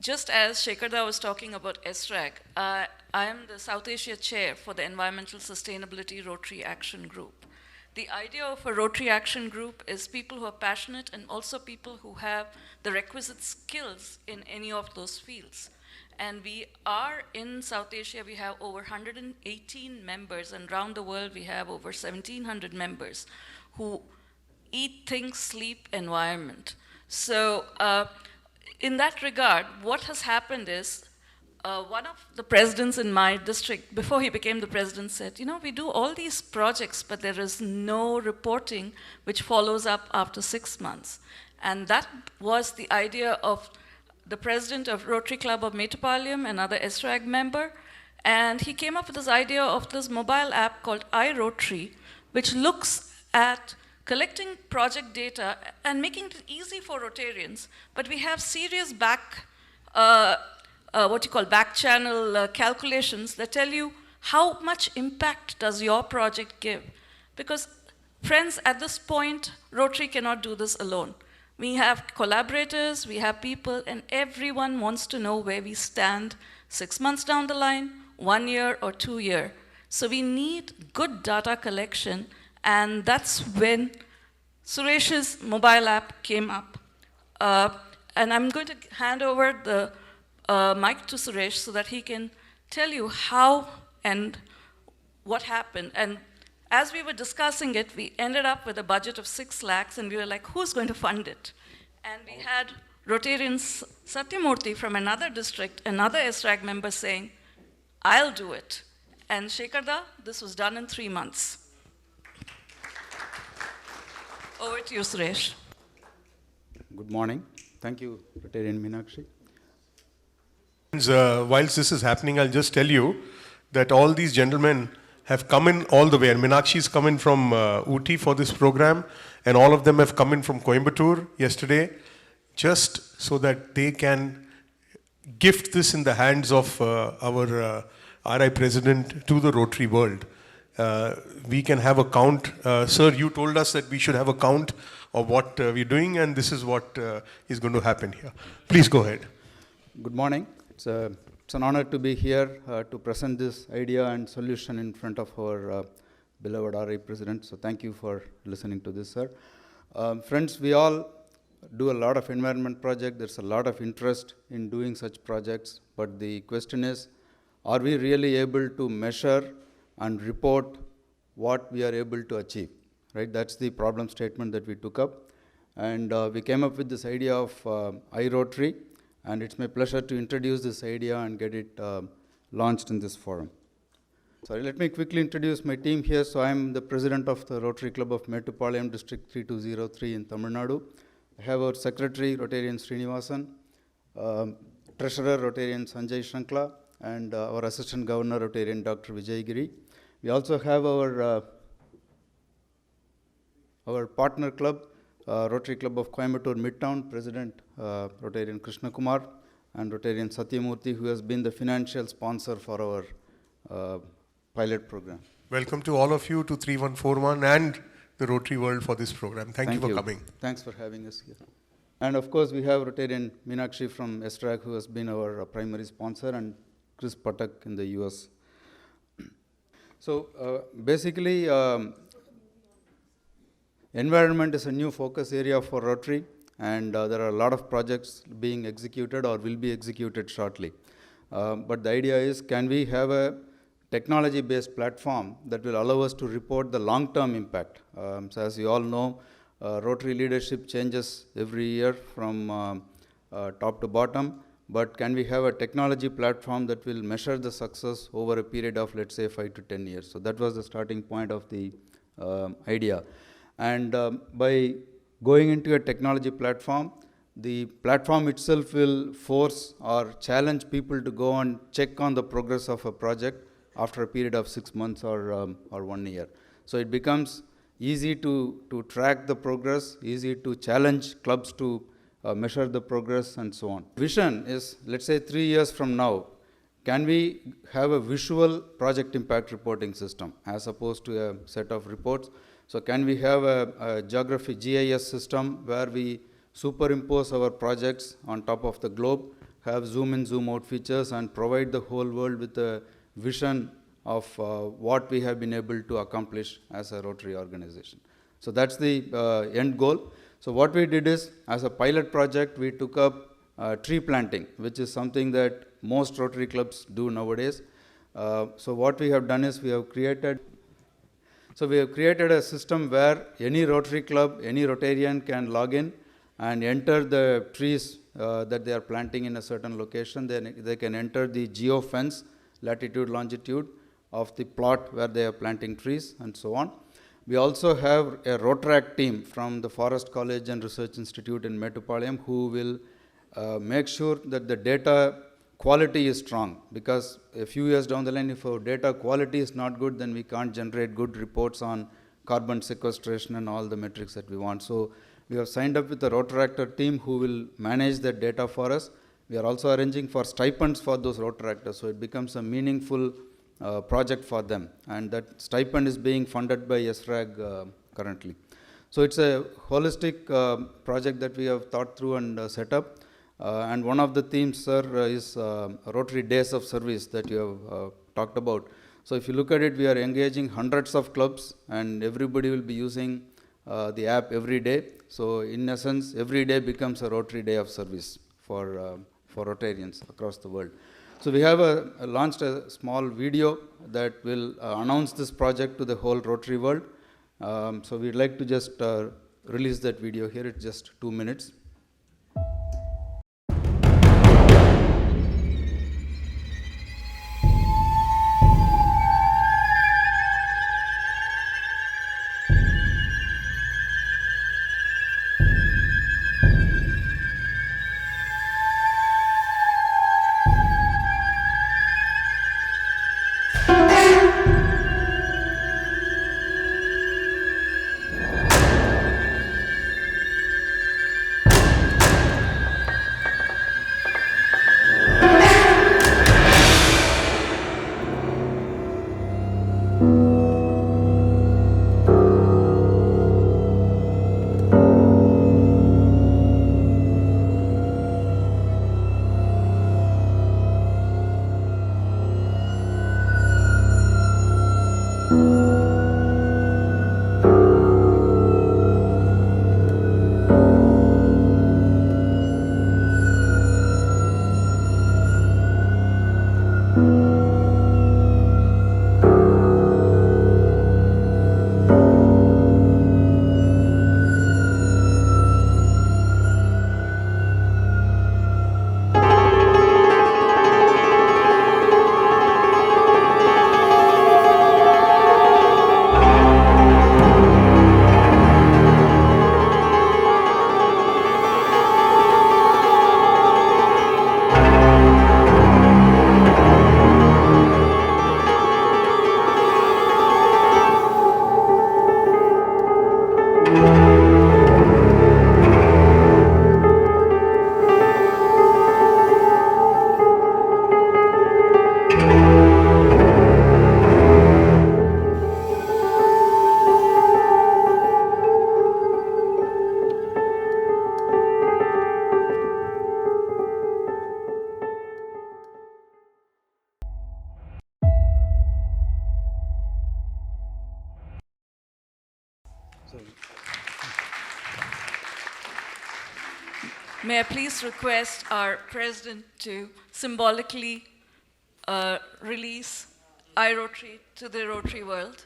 just as Shekharda was talking about ESRAG, I am the South Asia chair for the Environmental Sustainability Rotary Action Group. The idea of a Rotary Action Group is people who are passionate and also people who have the requisite skills in any of those fields. And we are in South Asia, we have over 118 members, and around the world we have over 1,700 members who eat, think, sleep, environment. So in that regard, what has happened is one of the presidents in my district, before he became the president, said, you know, we do all these projects, but there is no reporting which follows up after 6 months. And that was the idea of the president of Rotary Club of Mettupalayam, another ESRAG member, and he came up with this idea of this mobile app called iRotree, which looks at collecting project data and making it easy for Rotarians, but we have serious back channel calculations that tell you how much impact does your project give. Because friends, at this point, Rotary cannot do this alone. We have collaborators, we have people, and everyone wants to know where we stand 6 months down the line, 1 year or 2 years. So we need good data collection, and that's when Suresh's mobile app came up. And I'm going to hand over the mic to Suresh so that he can tell you how and what happened. And as we were discussing it, we ended up with a budget of 6 lakhs, and we were like, who's going to fund it? And we had Rotarian Satyamurthy from another district, another ESRAG member saying, I'll do it. And Shekharda, this was done in 3 months. Over to you, Suresh. Good morning. Thank you, Rotarian Meenakshi. Whilst this is happening, I'll just tell you that all these gentlemen have come in all the way. And Meenakshi's come in from Ooty for this program, and all of them have come in from Coimbatore yesterday, just so that they can gift this in the hands of our RI President to the Rotary world. We can have a count. Sir, you told us that we should have a count of what we're doing, and this is what is going to happen here. Please go ahead. Good morning. It's an honor to be here to present this idea and solution in front of our beloved RI President. So thank you for listening to this, sir. Friends, we all do a lot of environment projects. There's a lot of interest in doing such projects. But the question is, are we really able to measure and report what we are able to achieve? Right? That's the problem statement that we took up. And we came up with this idea of iRotree. And it's my pleasure to introduce this idea and get it launched in this forum. Sorry, let me quickly introduce my team here. So I'm the president of the Rotary Club of Mettupalayam, District 3203 in Tamil Nadu. I have our secretary, Rotarian Srinivasan, treasurer, Rotarian Sanjay Shankla, and our assistant governor, Rotarian Dr. Vijay Giri. We also have our partner club, Rotary Club of Coimbatore Midtown, President Rotarian Krishna Kumar, and Rotarian Satyamurthy, who has been the financial sponsor for our pilot program. Welcome to all of you to 3141 and the Rotary world for this program. Thank you for coming. Thanks for having us here. And of course, we have Rotarian Meenakshi from ESRAG, who has been our primary sponsor, and Chris Patak in the US. So basically, environment is a new focus area for Rotary, and there are a lot of projects being executed or will be executed shortly. But the idea is, can we have a technology-based platform that will allow us to report the long-term impact? So as you all know, Rotary leadership changes every year from top to bottom, but can we have a technology platform that will measure the success over a period of, let's say, 5 to 10 years? So that was the starting point of the idea. And by going into a technology platform, the platform itself will force or challenge people to go and check on the progress of a project after a period of 6 months or 1 year. So it becomes easy to track the progress, easy to challenge clubs to measure the progress, and so on. Vision is, let's say 3 years from now, can we have a visual project impact reporting system as opposed to a set of reports? So can we have a geography GIS system where we superimpose our projects on top of the globe have zoom in, zoom out features and provide the whole world with a vision of what we have been able to accomplish as a Rotary organization. So that's the end goal. So what we did is, as a pilot project, we took up tree planting, which is something that most Rotary clubs do nowadays. So what we have done is we have created a system where any Rotary club, any Rotarian can log in and enter the trees that they are planting in a certain location. Then they can enter the geo fence, latitude, longitude of the plot where they are planting trees and so on. We also have a Rotaract team from the Forest College and Research Institute in Mettupalayam who will make sure that the data quality is strong, because a few years down the line, if our data quality is not good, then we can't generate good reports on carbon sequestration and all the metrics that we want. So we have signed up with a Rotaractor team who will manage that data for us. We are also arranging for stipends for those Rotaractors, so it becomes a meaningful project for them, and that stipend is being funded by ESRAG currently. So it's a holistic project that we have thought through and set up. And one of the themes, sir, is Rotary Days of Service that you have talked about. So if you look at it, we are engaging hundreds of clubs, and everybody will be using the app every day. So in essence, every day becomes a Rotary Day of Service for Rotarians across the world. So we have launched a small video that will announce this project to the whole Rotary world. So we'd like to just release that video here. It's just 2 minutes. May I please request our president to symbolically release iRotree to the Rotary world?